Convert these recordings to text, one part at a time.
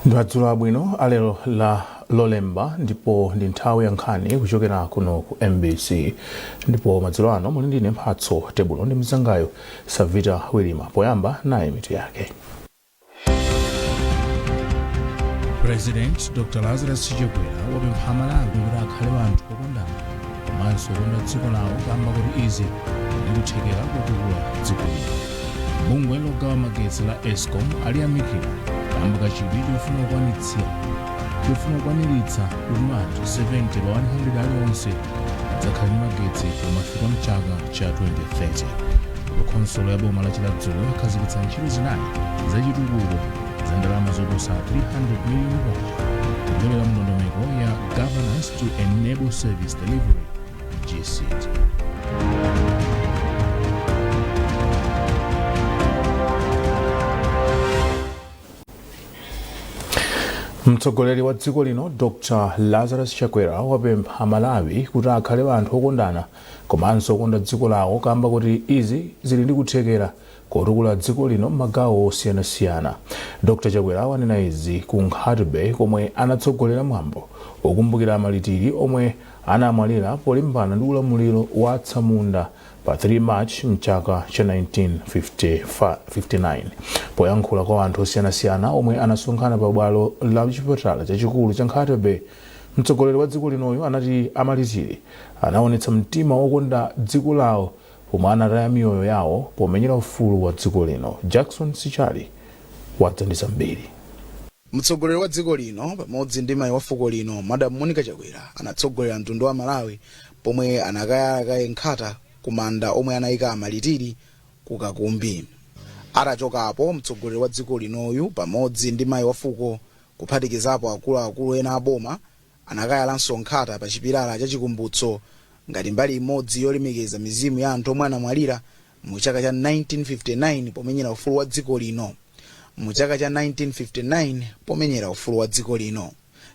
Ndwadzulo abwino alero la lolemba ndipo ndi nthawi ya nkhani kuchokera kuno ku MBC ndipo madzulo ano muli ndine Mphatso Tebulo ndi mzangayo Savita Wilima. Poyamba naye mitu yake. President Dr. Lazarus Chakwera wapempha Amalawi kuti akhale anthu okondana komanso okonda dziko lawo kamba kuti izi zikuthekera kutukula dziko lino. Bungwe logawa magetsi la Eskom aliyamikira kamba kachidwi chofuna kukwaniritsa kuti anthu 70 pa 100 aliwonse adzakhale ndi magetsi pomafika mchaka cha 2030. Khonsolo ya boma la Chiladzulo yakhazikitsa ntchito zinayi zachitukuko za ndalama zoposa 300 million kupyolera mndondomeko ya Governance to Enable Service Delivery GSED. Mtsogoleri wa dziko lino Dr. Lazarus Chakwera wapempha Amalawi kuti akhale anthu okondana komanso okonda dziko lawo kamba kuti izi zili ndi kuthekera kotukula dziko lino m'magawo osiyanasiyana. Dr. Chakwera wanena izi ku Nkhatebe komwe anatsogolera mwambo okumbukira amalitiri omwe anamwalira polimbana ndi ulamuliro wa Atsamunda pa 3 March mchaka cha 1959. Poyankhula kwa anthu osiyanasiyana omwe anasonkhana pa bwalo la chipatala chachikulu cha Nkhatebe, mtsogoleri wa dziko linoyo anati amalitiri anaonetsa mtima wokonda dziko lawo pomwe anataya miyoyo yawo pomenyera ufulu wa dziko lino. Jackson Sichali wadzandisa mbiri. Mtsogoleri wa dziko lino pamodzi ndi mayi wa fuko lino Madam Monica Chakwera anatsogolera mtundu wa Malawi pomwe anakaya nkhata kumanda omwe anayika amalitiri ku Kakumbi. Atachokapo mtsogoleri wa dziko linoyu pamodzi ndi mayi wa fuko kuphatikizapo akuluakulu ena aboma anakayalanso nkhata pa chipilala cha chikumbutso ngati mbali imodzi yolemekeza mizimu ya anthu omwe anamwalira mu chaka cha 1959 pomenyera ufulu wa dziko lino. Mu chaka cha 1959 pomenyera ufulu wa dziko lino.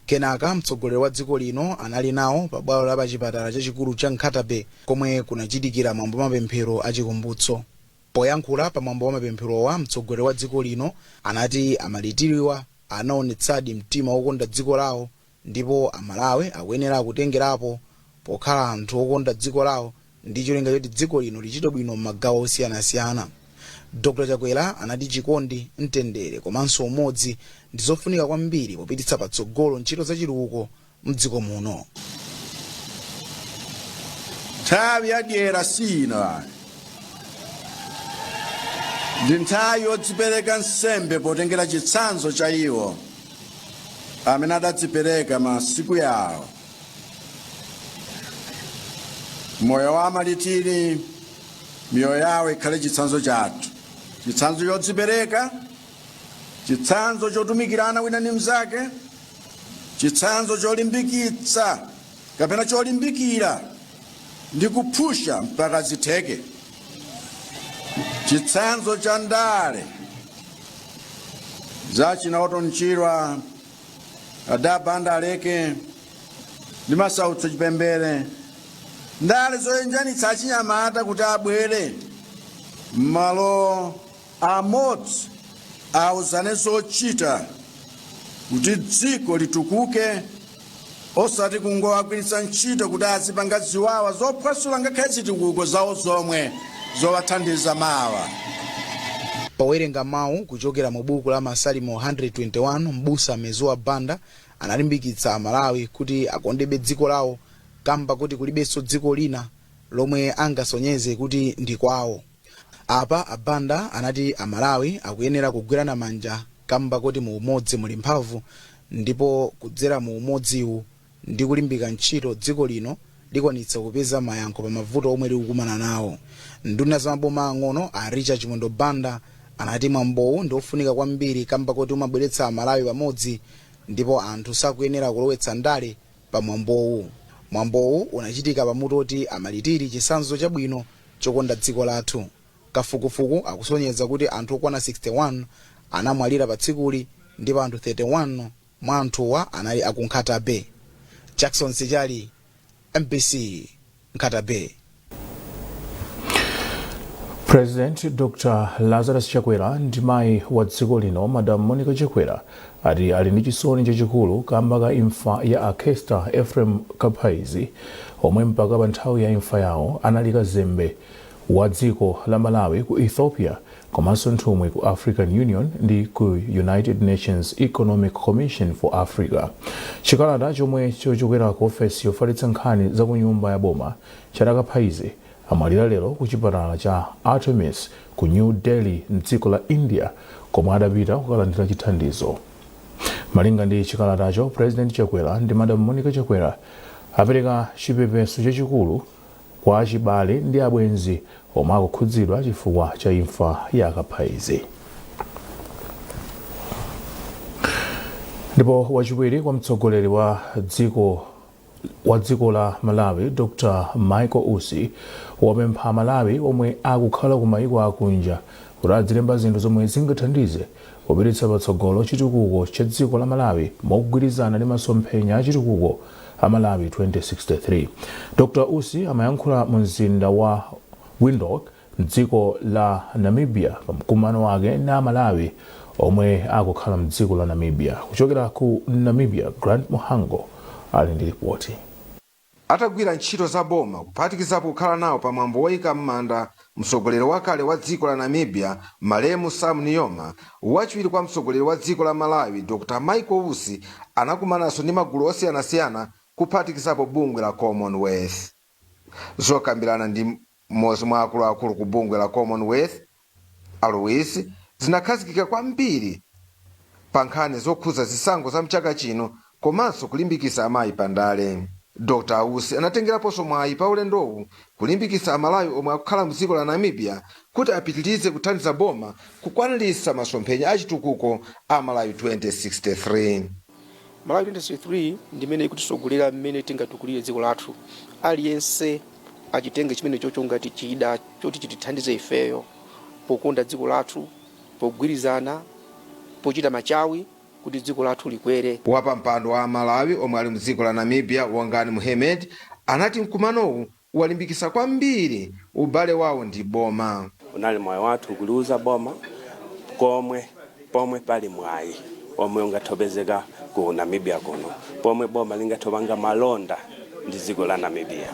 Kenaka mtsogoleri wa dziko lino anali nawo pa bwalo la chipatala chachikulu cha Nkhatebe komwe kunachitikira mwambo mapemphero a chikumbutso. Poyankhula pa mwambo wa mapempherowa mtsogoleri wa dziko lino anati amalitiriwa anaonetsadi mtima wokonda dziko lawo ndipo Amalawi akuyenera kutengerapo pokhala anthu okonda dziko lawo ndi cholinga choti dziko lino lichite bwino m'magawo osiyanasiyana. Dr. Chakwera anati chikondi, mtendere komanso umodzi ndi zofunika kwambiri popititsa patsogolo ntchito zachitukuko m'dziko muno. Nthawi yadyera sina ndi nthawi yodzipereka nsembe potengera chitsanzo cha iwo amene adadzipereka masiku yawo. Moyo wa amalitiri miyoyo yawo ikhale chitsanzo chathu, chitsanzo chodzipereka, chitsanzo chotumikirana wina ndi mnzake, chitsanzo cholimbikitsa kapena cholimbikira ndi kuphusha mpaka zitheke, chitsanzo cha ndale zacinaoto mchirwa adabanda aleke ndi masautso chipembere, ndale zoyenjanitsa achinyamata kuti abwere malo amodzi awuzane zochita kuti dziko litukuke osati kungowagwiritsa ntchito kuti azipanga ziwawa zophwasula ngakhale zitukuko zawo zomwe zowathandiza mawa. Powerenga mawu kuchokera mu buku la Masalimo 121 mbusa Mezuwa Banda analimbikitsa Amalawi kuti akondebe dziko lawo kamba kuti kulibenso dziko lina lomwe angasonyeze kuti ndi kwawo. Apa Abanda anati Amalawi akuyenera kugwirana manja kamba kuti mu umodzi muli mphamvu ndipo kudzera mu umodziwu ndi kulimbika ntchito dziko lino likwanitsa kupeza mayankho pa mavuto omwe likukumana nawo. Nduna za maboma ang'ono a Richard Chimondo Banda anati mwambowu ndi ofunika kwambiri kamba kuti umabweretsa Amalawi pamodzi ndipo anthu sakuyenera kulowetsa ndale pa mwambowu. Mwambowu unachitika pamutu oti amalitiri chitsanzo chabwino chokonda dziko lathu. Kafukufuku akusonyeza kuti anthu okwana 61 anamwalira pa tsikuli ndipo anthu 31 mwa anthuwa anali aku Nkhatebe. Jackson Sichali, MBC, Nkhatebe. President Dr. Lazarus Chakwera ndi mayi wa dziko lino Madam Monica Chakwera ati ali ndi chisoni chachikulu kamba ka imfa ya Akester Ephraim Kaphaizi omwe mpaka pa nthawi ya imfa yawo anali kazembe wa dziko la Malawi ku Ethiopia komanso nthumwi ku African Union ndi ku United Nations Economic Commission for Africa. Chikalata chomwe chochokera ku ofesi yofalitsa nkhani za ku nyumba ya boma cha Kaphaizi amalira lero ku chipatala cha Artemis ku New Delhi mdziko la India komwe adapita kukalandira chithandizo. Malinga ndi chikalatacho, President Chakwera ndi Madam Monica Chakwera apereka chipepeso chachikulu kwa achibale ndi abwenzi omwe akukhudzidwa chifukwa cha imfa ya Kaphaizi. Ndipo wachiwiri kwa mtsogoleri wa dziko la Malawi Dr. Michael Usi wapempha Malawi omwe akukhala ku mayiko akunja kuti azilemba zinthu zomwe zingathandize kupititsa patsogolo chitukuko cha dziko la Malawi mogwirizana ndi masomphenya a chitukuko a Malawi 2063. Dr. Usi amayankhula mu mzinda wa Windhoek mdziko la Namibia pa mkumano wake na Malawi omwe akukhala mdziko la Namibia. Kuchokera ku Namibia, Grant Muhango ali ndi ripoti. Atagwira ntchito za boma kuphatikizapo kukhala nawo pa mwambo woyika m'manda mtsogoleri wakale wa dziko la Namibia Malemu Sam Nujoma, wachiwiri kwa mtsogoleri wa dziko la Malawi Dr. Michael Usi anakumananso ndi magulu osiyanasiyana kuphatikizapo bungwe la Commonwealth. Zokambirana ndi mmodzi mwa akuluakulu ku bungwe la Commonwealth Alois zinakhazikika kwambiri pa nkhani zokhuza zisankho za mchaka chino komanso kulimbikitsa amayi pandale. Dr. Usi anatengeraponso mwayi pa ulendowu kulimbikitsa Amalawi omwe akukhala mdziko la Namibia kuti apitirize kuthandiza boma kukwaniritsa masomphenya achitukuko a Malawi 2063. Malawi 2063 ndimene ikutisogolera mmene tingatukulire dziko lathu. Aliyense achitenge chimene chocho ngati chida choti chitithandize ifeyo pokonda dziko lathu, pogwirizana, pochita machawi kuti dziko lathu likwere. Wapa mpando wa Malawi omwe ali mdziko la Namibia Wangani Muhammad anati mkumanowu walimbikitsa kwambiri ubale wawo ndi boma. Unali moyo wathu kuluza boma pomwe pali mwayi omwe ungathobezeka ku Namibia kuno, pomwe boma lingathobanga malonda ndi dziko la Namibia.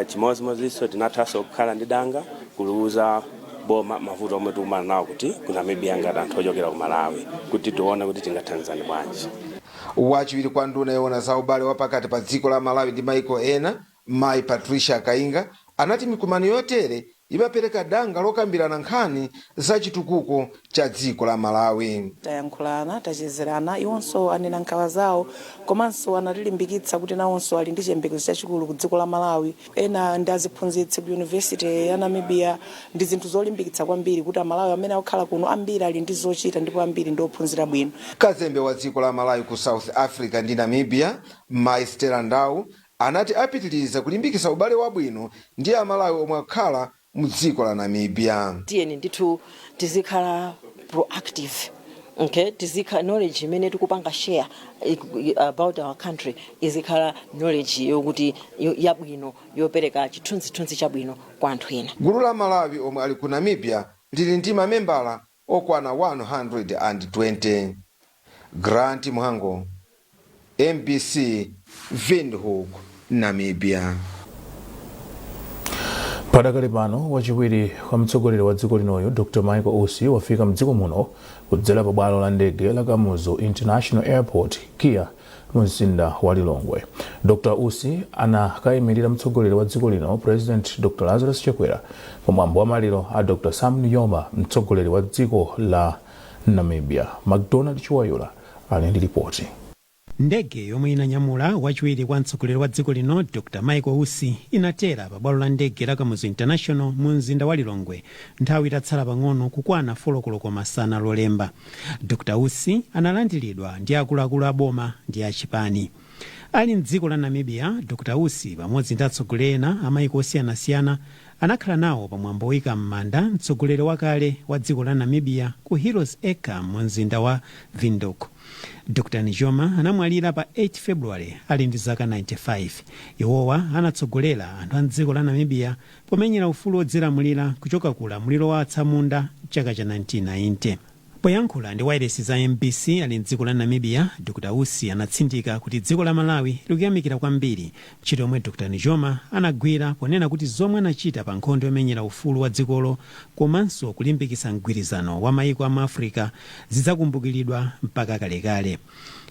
Chimozimozinso tinathaso kukhala ndi danga kuluza boma mavuto omwe tikumana nawo kuti ku Namibia ngati anthu ochokera ku Malawi kuti tione kuti tingathandizane bwanji. Wachiwiri kwa nduna yoona za ubale wapakati pa dziko la Malawi ndi maiko ena Mai Patricia Kainga anati mikumano yotere imapereka danga lokambirana nkhani za chitukuko cha dziko la Malawi. Tayankhulana, tachezerana, iwonso anena nkhawa zawo komanso anatilimbikitsa kuti nawonso ali ndi chiyembekezo chachikulu ku dziko la Malawi. Ena ndi aziphunzitsi ku University ya Namibia ndi zinthu zolimbikitsa kwambiri kuti Amalawi amene akukhala kuno ambiri ali ndi zochita ndipo ambiri ndi ophunzira bwino. Kazembe wa dziko la Malawi ku South Africa ndi Namibia Mai Stella Ndau anati apitiriza kulimbikitsa ubale wabwino ndi Amalawi omwe akukhala mudziko la Namibia. Tiyeni ndithu tizikhala proactive, okay? Tizikhala knowledge imene tikupanga share about our country izikhala knowledge yokuti yabwino yopereka chithunzithunzi chabwino kwa anthu ena. Gulu la Malawi omwe ali ku Namibia lili ndi mamembala okwana 120. Grant Muhango, MBC, Windhoek, Namibia. Padakali pano wachiwiri kwa mtsogoleri wa dziko linoyo Dr. Michael Usi wafika mdziko muno kudzera pa bwalo la ndege la Kamuzu International Airport KIA mu mzinda wa Lilongwe. Dr. Usi anakayimirira mtsogoleri wa dziko lino President Dr. Lazarus Chakwera pamwambo wa maliro a Dr. Sam Nujoma mtsogoleri wa dziko la Namibia. McDonald Chiwayula ali ndi ripoti. Ndege yomwe inanyamula wachiwiri kwa mtsogoleri wa dziko lino Dr. Michael Usi inatera pa bwalo la ndege la Kamuzu International mu mzinda wa Lilongwe nthawi itatsala pang'ono kukwana 4 koloko masana lolemba. Dr. Usi analandiridwa ndi akuluakulu a boma ndi achipani. Ali mdziko la Namibia, Dr. Usi pamodzi ndi atsogoleri ena amayiko osiyanasiyana anakhala nawo pamwambo woyika m'manda mtsogoleri wakale wa dziko la Namibia ku Heroes Acre mu mzinda wa Windhoek. dr njoma anamwalira pa 8 februwale ali ndi zaka 95. iwowa anatsogolera anthu a dziko la namibia pomenyera ufulu wodzilamulira kuchoka ku ulamuliro wa atsamunda chaka cha 1990. poyankhula ndi wailesi za MBC ali mdziko la namibia, dr usi anatsindika kuti dziko la malawi likuyamikira kwambiri ntchito yomwe dr njoma anagwira ponena kuti zomwe anachita pa nkhondo yomenyera ufulu wa dzikolo komanso kulimbikitsa mgwirizano wa maiko a Africa zidzakumbukiridwa mpaka kalekale.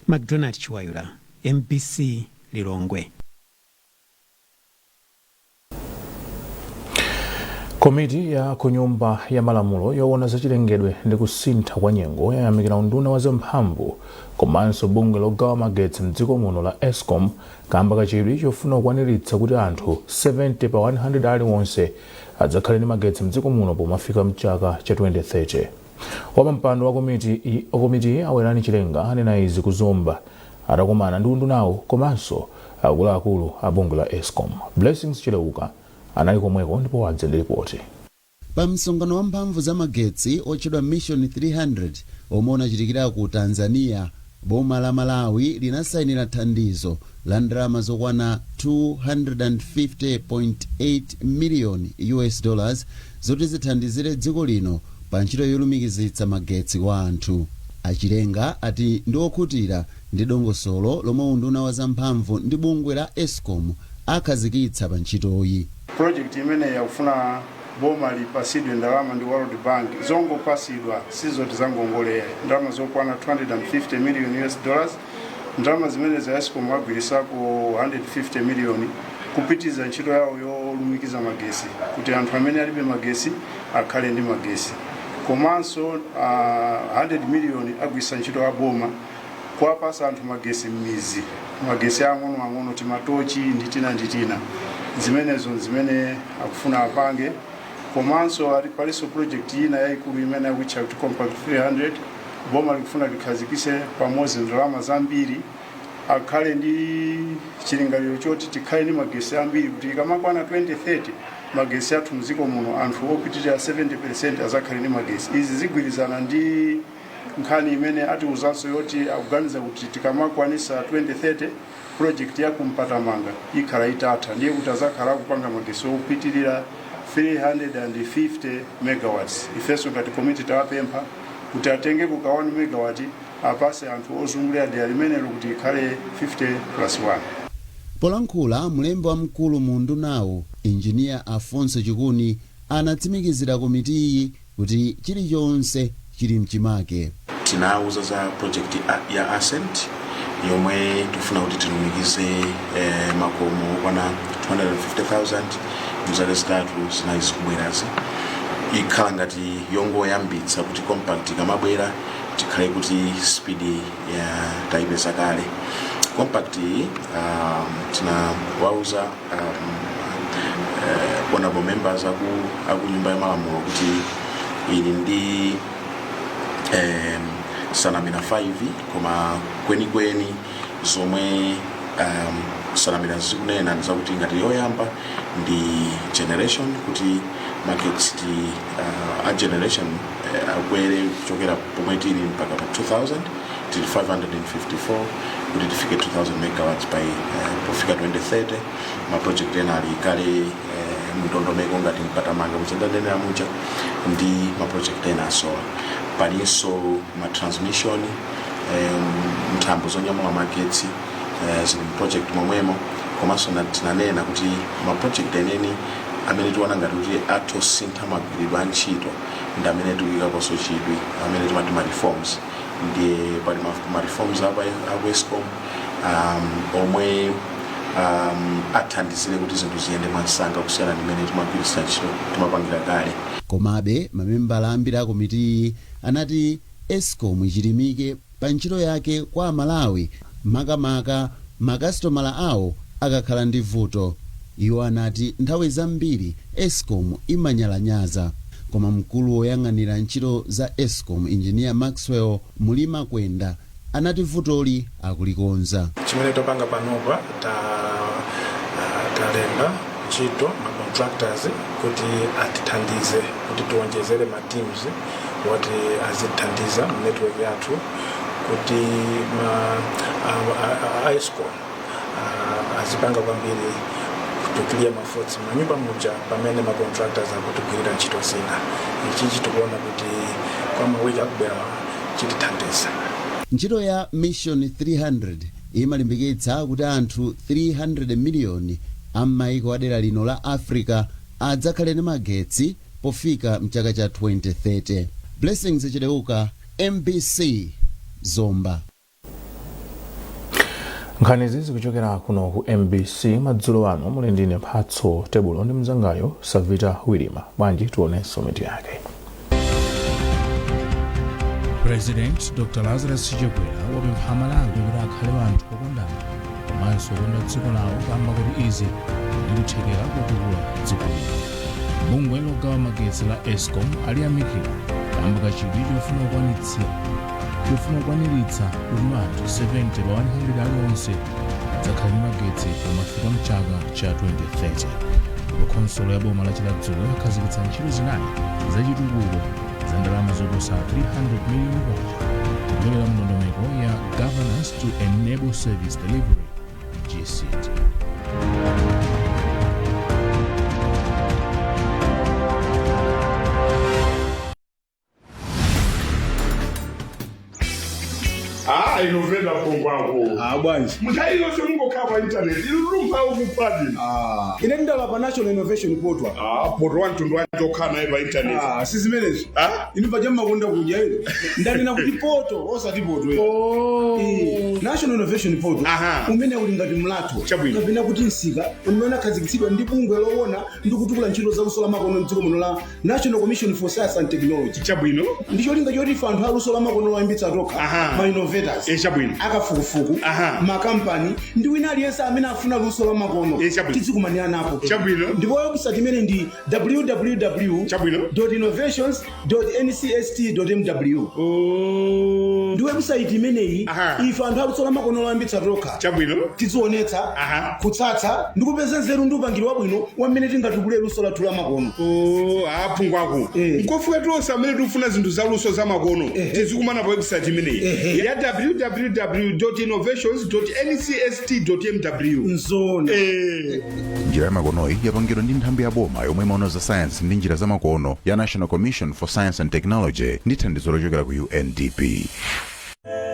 McDonald Chiwayula, MBC Lilongwe. Komiti ya kunyumba ya malamulo yoona zachilengedwe ndi kusintha kwa nyengo yayamikira unduna wa zamphamvu komanso bungwe logawa magetsi mdziko muno la Eskom kamba kachidwi chofuna kukwaniritsa kuti anthu 70 pa 100 aliwonse adzakhale ndi magetsi mdziko muno pomafika mchaka cha 2030. Wapampando wa komiti Awerani Chilenga anena izi kuzomba atakumana ndi undunawo komanso akuluakulu a bungwe la Eskom. Blessings Chileuka anali komweko ndipo wadze ndi ripoti. Pa msonkhano wa mphamvu za magetsi otchedwa Mission 300 omwe unachitikira ku Tanzania, boma la Malawi linasayinira thandizo la ndalama zokwana $250.8 million zoti zithandizire dziko lino pa ntchito yolumikizitsa magetsi kwa anthu. Achilenga ati ndi okhutira ndi dongosolo lomwe unduna wa zamphamvu ndi bungwe la Eskom akhazikitsa pa ntchitoyi. Project imene yakufuna boma lipasidwe ndalama ndi World Bank zongopasidwa sizoti zangongolera ndalama zokwana $250 million, ndalama zimene za Eskom agwirisako $150 million kupitiza ntchito yawo yolumikiza magesi kuti anthu amene alibe magesi akhale ndi magesi. Komanso $100 million agwisa ntchito ya boma kuwapasa anthu magesi m'mizi, magesi ang'ono timatochi nditina zimenezo zimene akufuna apange. Komanso palinso project ina yayikulu imene yakutcha kuti Compact 300 boma likufuna likhazikise pamodzi ndalama zambiri akhale ndi chilingaliro choti tikhale ndi magesi ambiri kuti ikamakwana 2030 magesi athu mdziko muno anthu opitirira 70% azakhale ndi magesi. Izi zigwirizana ndi nkhani imene atiuzanso yoti akuganiza kuti tikamakwanisa 2030 project ya kumpatamanga ikhala itatha, ndiye kuti azakhala kupanga magesi opitirira 350 megawatts. Ifeso ngati komiti tawapempha kuti atenge ku 1 megawatt apase anthu ozungulira dera limenelo kuti ikhale 50+1. Polankhula mlembi wamkulu mu undunawo Engineer Afonso Chikuni anatsimikizira komiti iyi kuti chilichonse chili mchimake. Tinauza za project ya Ascent yomwe tufuna kuti tilumikize makomo kwana 250,000 mzaka zitatu zinayi kubwerazi. Ikhala ngati yongoyambitsa kuti compact ikamabwera tikhale kuti speed ya taipeza kale. Compact tinawauza honorable members aku nyumba ya malamulo kuti ili ndi sanamina 5 koma kwenikweni zomwe sanamina zikunena ndizakuti ngati yoyamba ndi generation kuti markets a generation akwere kuchokera pomwe tili mpaka pa 2000 tili 554 kuti tifike 2000 megawatts by pofika 2030. ma project ena ali kale mndondomeko ngati mpatamanga muchendanenera mucha ndi ma project ena asola. Palinso ma transmission mtambo zonyamula magetsi zili project momwemo. Komanso tinanena kuti ma project eneni amene tiwana ngati kuti atosintha magwiridwe a ntchito ndi amene tikuyikaponso chidwi amene timati ma reforms. Ndiye pali ma reforms apa Eskom omwe athandizire kuti zinthu ziyende mwansanga kusiyana ndi mmene timagwiritsa ntchito timapangira kale. Komabe mamembala ambiri a komiti anati Eskom ichilimike pa ntchito yake kwa Malawi makamaka makasitomala awo akakhala ndi vuto. Iwo anati nthawi zambiri Eskom imanyalanyaza, koma mkulu woyang'anira ntchito za Eskom Engineer Maxwell Mulima Kwenda anati vutoli akulikonza. Chimene topanga panopa talemba ntchito ma contractors kuti atithandize kuti tiwonjezere ma teams woti azithandiza network yathu kuti Escom azipanga kwambiri kutukilia mafutsi manyumba muja pamene macontractors akutugwirira ntchito zina. Ichi tikuona kuti kwa mawiki akubwera chitithandiza. ntchito ya mission 300 imalimbikitsa kuti anthu 300 miliyoni am'mayiko adera lino la Africa adzakhale ndi magetsi pofika mchaka cha 2030. Blessings Chideuka, MBC Zomba. nkhani zizi kuchokera kuno ku MBC madzulo ano muli ndine Mphatso Tebulo ndi mzangayo Savita Wilima. Bwanji tuonenso mitu yake. President Dr. Lazarus Chakwera wapempha Malawi kuti akhale anthu okondana komanso okonda dziko lawo kamba kuti izi zikuthekera kutukula dziko lino. Bungwe logawa magetsi la Escom aliyamikira kamba kachidwi chofuna kukwaniritsa kuti anthu 70 pa 100 aliwonse adzakhale ndi magetsi pomafika mchaka cha 2030. Khonsolo ya boma la Chiladzulo yakhazikitsa ntchito zinayi zachitukuko za ndalama zoposa 300 miliyoni kwacha kupyolera mndondomeko ya Governance to Enable Service Delivery GSET. Inovela kongwangu. Bwanji. Muthayi yonse mungokhala pa internet. Ilumpa ukupadi. Ine ndala pa National Innovation Portal. Portal wantundu wachokhala naye pa internet. Sizimenezi. Inu pajama konda kudya ine. Ndanena kuti poto osati poto. National Innovation Portal. Umene uli ngati mlatho. Kapena kuti nsika umene akhazikitsidwa ndi bungwe loona ndi kutukula ntchito za luso la makono m'dziko muno la National Commission for Science and Technology. Chabwino. Ndicho linga choti ife anthu a luso la makono loyambitsa tokha. Ma innovators. Chabwino. Akafukufuku. Makampani ndi wina aliyense amene afuna luso la makono. Tidzikumania napo. Chabwino. Ndipo website imene ndi www.innovations.ncst.mw. Ndi website imeneyi ife anthu a luso la makono loyambitsa tokha. Chabwino. Tizionetsa, kutsatsa ndi kupeza nzeru ndi upangiri wabwino wamene tingatukule luso lathu la makono. Phungwako. Nkofuka tonse amene tikufuna zinthu za luso za makono. Tizikumana pa website imeneyi. Ya www.innovations.ncst.mw. Nzona. Njira ya makonoyi yapangidwa ndi nthambi ya boma yomwe imaona za science ndi njira za makono ya National Commission for Science and Technology ndi thandizo lochokera ku UNDP.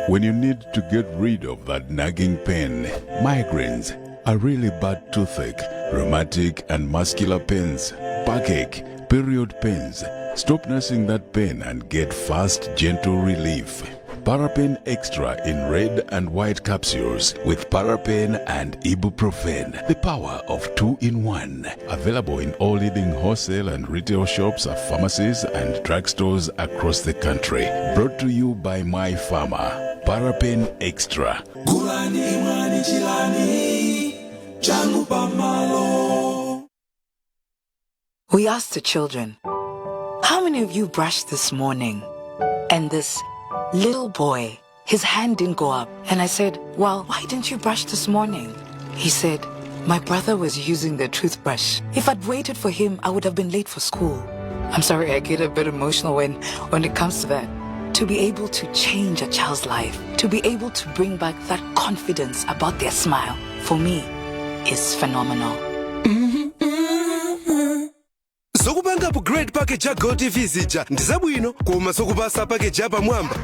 When you need to get rid of that nagging pain, migraines, a really bad toothache, rheumatic and muscular pains, backache, period pains, stop nursing that pain and get fast, gentle relief. Parapain Extra in red and white capsules with Parapain and Ibuprofen. The power of 2-in-1. Available in all leading wholesale and retail shops, pharmacies and drugstores across the country. Brought to you by My Pharma. Parapain Extra. We asked the children, how many of you brushed this morning? And this little boy, his hand didn't go up. And I said, well, why didn't you brush this morning? He said, my brother was using the toothbrush. If I'd waited for him, I would have been late for school. I'm sorry, I get a bit emotional when it comes to that. To be able to change a child's life, to be able to bring back that confidence about their smile, for me, is phenomenal. Zokupanga upgrade package ya GoTV zija ndizabwino koma zokupasa package ya pamwamba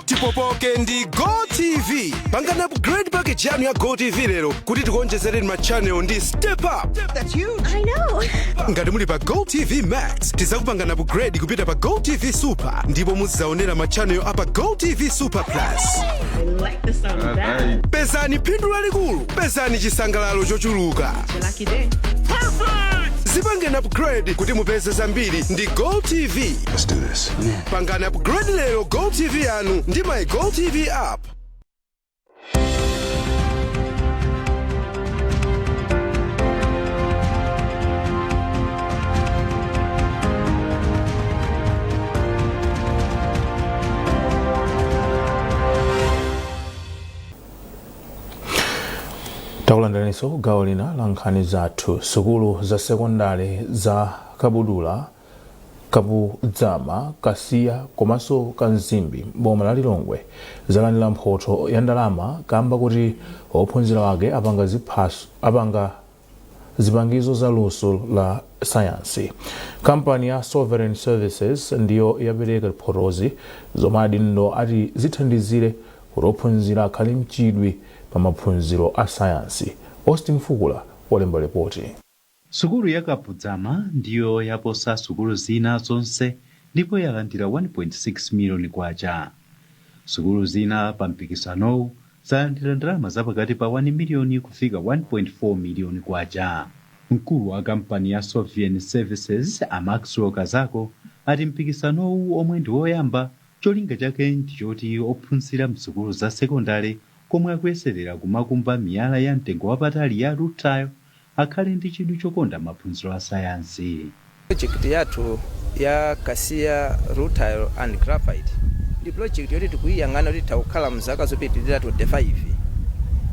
tipopoke ndi GoTV. Pangana upgrade package yanu ya GoTV lero kuti tikuonjezereni ma channel ndi step up. That's huge. I know. Ngati muli pa GoTV Max tizakupangana upgrade kupita pa GoTV Super ndipo muzaonera ma channel apa GoTV Super Plus. I like the sound of that. Pesani phindu lalikulu, pesani chisangalalo chochuluka. Lucky day. Perfect! Zipangeni upgrade kuti mupeze zambiri ndi GoTV. Let's do this. Pangani upgrade lero GoTV yanu ndi my GoTV app. Takulandiraniso gawo lina la nkhani zathu. Sukulu za sekondari za Kabudula Kabudzama, Kasiya komanso Kanzimbi boma la Lilongwe zalandira mphoto ya ndalama kamba kuti ophunzira wake apanga zipangizo za luso la sayansi. Kampani ya Sovereign Services ndiyo yapereka mphotozi zomwe adindo ati zithandizire kuti ophunzira akhale mchidwi pa maphunziro a sayansi. Austin Fukula walemba ripoti. Sukulu ya Kabudzama ndiyo yaposa sukulu zina zonse ndipo yalandira 1.6 miliyoni kwacha. Sukulu zina pa mpikisanowu zalandira ndalama zapakati pa 1 miliyoni kufika 1.4 miliyoni kwacha. Mkulu wa kampani ya Sovereign Services Maxwell Kazako ati mpikisanowu omwe ndi woyamba cholinga chake ndichoti ophunzira msukulu za sekondari komwe akuyeserera kumakumba miyala ya mtengo wapatali ya rutile akhale ndi chidwi chokonda maphunziro a sayansi. Project yathu ya Kasiya rutile and graphite ndi project yoti tikuyiyang'ana kuti takukhala mzaka zopitirira 25.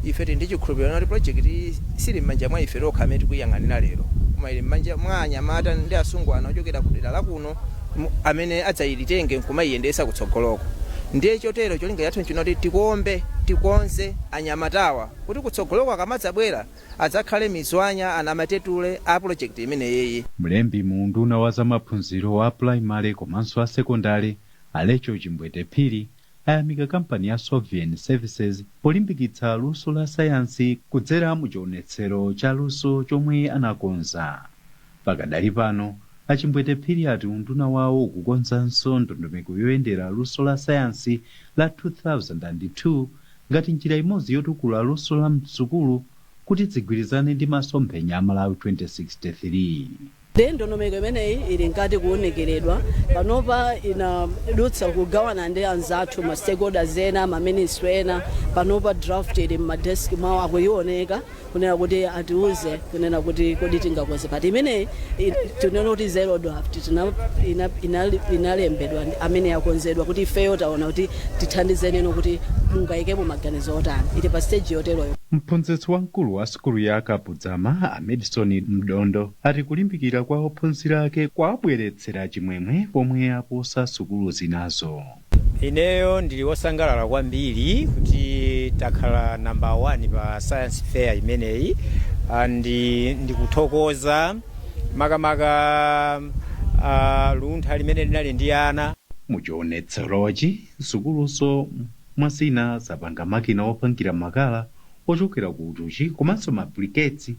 Ife ndi chikhulupiriro kuti project sili m'manja mwa ife lokha amene tikuyiyang'anira lero, koma ili m'manja mwa anyamata ndi asungwana ochokera ku dera la kuno amene adzayitenge nkumayiyendesa kutsogoloko. Ndiye chotero cholinga chathu nchoti tikonze anyamatawa kuti kutsogoloko akamadzabwera adzakhale mizwanya anamatetule a project imeneyi. Mlembi mu unduna wa zamaphunziro wa primary komanso a sekondari Alecho Chimbwete Phiri ayamika kampani ya Sovereign Services polimbikitsa luso la sayansi kudzera mu chionetsero cha luso chomwe anakonza. Pakadali pano Achimbwete Phiri ati unduna wawo ukukonzanso ndondomeko yoyendera luso la sayansi la 2002 ngati njira imodzi yotukula luso la msukulu kuti zigwirizane ndi masomphenya a Malawi 2063. Ndondomeko imeneyi ili nkati kuonekeredwa panopa inadutsa kugawana ndi anzathu ma stakeholders ena ma ministry ena panopa draft ili m'madesk mawo akuioneka kunena kuti atiuze kunena kuti kodi tingakonze pati imeneyi tinena kuti zero draft inalembedwa amene yakonzedwa kuti ifeyo taona kuti tithandizeni kuti mungayikepo maganizo otani ili pa stage yoteroyo. Mphunzitsi wamkulu wa sukulu ya Kabudzama Amedison Mdondo ati kulimbikira kwa ophunzira ake kwabweretsera chimwemwe pomwe aposa sukulu zinazo. Ineyo ndili wosangalala kwambiri kuti takhala number 1 pa science fair imeneyi ndikuthokoza makamaka luntha limene linali ndi ana. Muchionetserochi sukuluso mwasina zapanga makina opangira makala ochokera ku utuchi komanso mabriketsi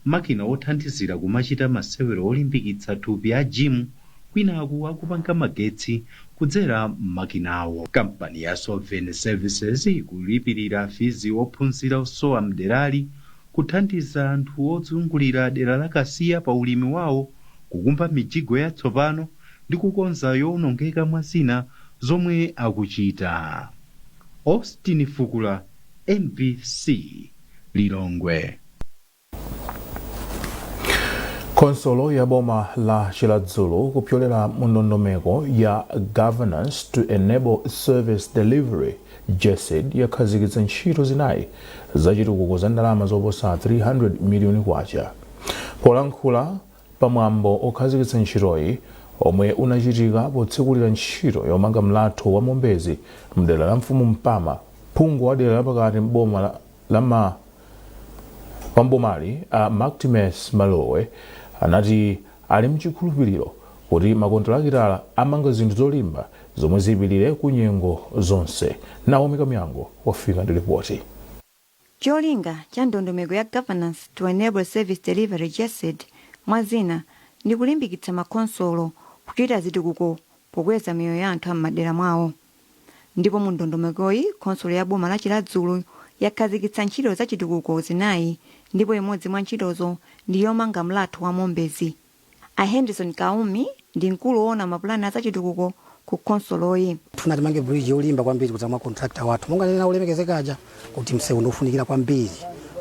makina othandizira kumachita masewero olimbikitsa thupi a gym kwinaku akupanga magetsi kudzera makinawo. Kampani ya Sovereign Services ikulipirira fizi ophunzira osowa mderali kuthandiza anthu ozungulira dera la Kasiya pa ulimi wawo kukumba mijigo yatsopano ndi kukonza yowonongeka mwasina zomwe akuchita. Austin Fukula, MBC Lilongwe. Konsolo ya boma la Chiladzulu kupyolera mundondomeko ya Governance to Enable Service Delivery JESID yakhazikitsa ntchito zinayi zachitukuko za ndalama zoposa 300 miliyoni kwacha. Polankhula pamwambo okhazikitsa ntchitoyi omwe unachitika potsekulira ntchito yomanga mlatho wa Mombezi mdera la Mfumu Mpama, phungu wa dera lapakati mboma la Pambomali Mactimes Malowe anati ali mchikhulupiriro kuti makontrakitala amanga zinthu zolimba zomwe zipilire ku nyengo zonse. Naomi Kamyango wafika ndi ripoti. Cholinga cha ndondomeko ya Governance to Enable Service Delivery JESID mwazina ndi kulimbikitsa makonsolo kuchita zitukuko pokweza miyoyo ya anthu m'madera mwawo. Ndipo mu ndondomekoyi konsolo ya boma la Chiladzulu yakhazikitsa ntchito za chitukuko zinayi ndipo imodzi mwa ntchitozo ndi yomanga mlatho wa Mombezi. A Henderson Kaumi ndi mkulu woona mapulani za chitukuko ku konsoloyi. Tuna timange bridge yolimba kwambiri kuzama contractor wathu monga nena ulemekezekaja kuti msewu unofunikira kwambiri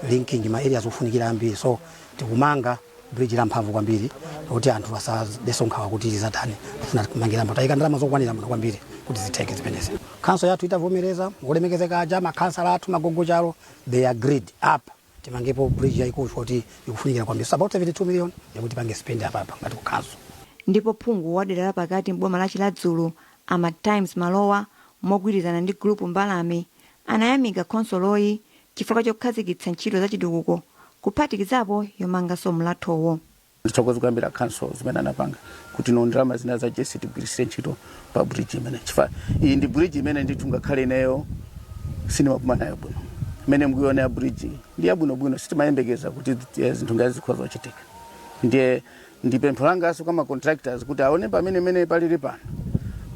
linking ma areas ofunikira ambiri, so tikumanga bridge la mphamvu kwambiri kuti anthu basadesonkhawa kuti izatani tuna kumangira mbatayika ndalama zokwanira muno kwambiri kuti zitheke zipeneze. Council yathu itavomereza ulemekezekaja makhansala athu magogo chalo they agreed up timangepo bridge yaikulu kuti ikufunikira kwambiri about 72 million yakuti pange spend hapa ngati ku council. ndipo phungu wa dera lapakati m'boma la Chiladzulu ama Times Malowa mogwirizana ndi gulupu Mbalame anayamika khonsoloyi chifukwa chokhazikitsa ntchito za chitukuko kuphatikizapo yomanganso mlathowo. Ndithokoza kuyambira council zimene anapanga kuti ndalama zina za JC tigwirisire ntchito pa bridge imene chifukwa iyi ndi bridge imene ndithu ngakhale ineyo sinimapuma nayo bwino. Imene mukuiona ya bridge ndi yabwinobwino sitimayembekeza kuti zinthu ngazi zikhoza kuchitika. Ndiye ndipempho langaso kwa contractors kuti aone pamene palili pano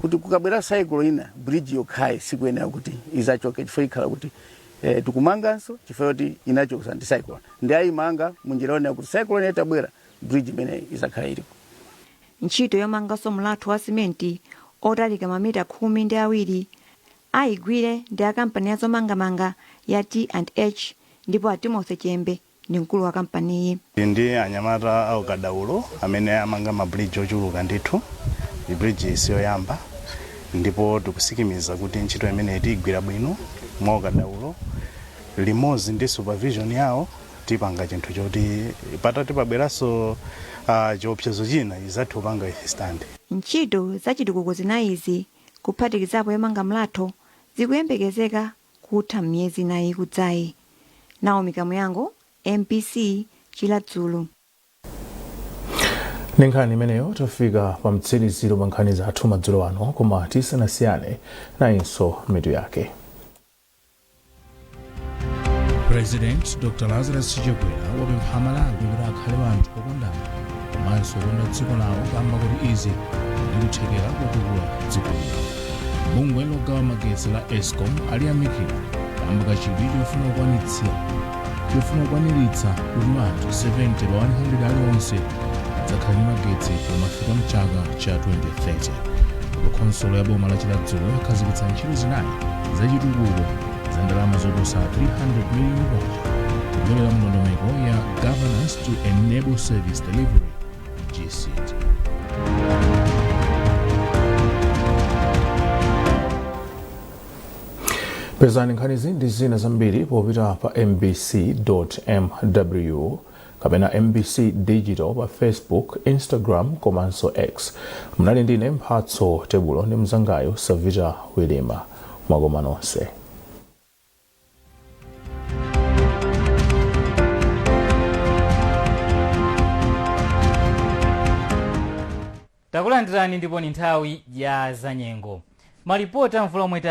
kuti kukabwera cycle ina bridge yokhayi sikuyenera kuti izachoke chifukwa ikhala kuti tikumanganso chifukwa kuti inachoka ndi cycle ndi ayimanga munjira yonena kuti cycle ina itabwera bridge imene izakhala ilipo. Ntchito yomanganso mlatho wa simenti otalika mamita 12 ayigwire ndi akampani yazomangamanga ya T&H ndipo Timothy Chembe ndi mkulu wa kampaniyi. Ndi anyamata au kadaulo amene amanga mabridge ochuluka ndithu. Bridge isiyoyamba ndipo tikusikimiza kuti ntchito imene itigwira bwino mwa kadaulo limodzi ndi supervision yawo tipanga chinthu choti patati pabweranso chiopsezo china izathu panga stand. Ntchito za chitukuko zinayizi kuphatikizapo yomanga mlatho zikuyembekezeka kutha miyezi 4 kudzayi. Naomi Kamuyango, MPC Chiladzulu. Nkhani imeneyo tafika pa mtsiriziro pa nkhani zathu madzulo ano koma tisanasiyane nayinso mitu yake. President Dr. Lazarus Chakwera wapempha Amalawi kuti akhale anthu okondana komanso okonda dziko lawo kamba kuti izi zikuthekera kutukula dziko lino. Bungwe logawa magetsi la Eskom aliyamikira kamba kachidwi chofuna kukwaniritsa kuti anthu 70 pa 100 aliwonse adzakhala magetsi pomafika mchaka cha 2030. Khonsolo ya boma la Chiladzulu yakhazikitsa ntchito zinayi za chitukuko za ndalama zoposa 300 million kupyolera mndondomeko ya Governance to Enable Service Delivery GSID. Pezani nkhanizi ndi zina zambiri popita pa mbc.mw kapena MBC Digital pa Facebook, Instagram komanso X. Mnali ndine Mphatso Tebulo ndi mzangayo Savita Wilima. Mwakoma nonse. Takulandirani ndipo ni nthawi ya zanyengo. Malipota mvula omwe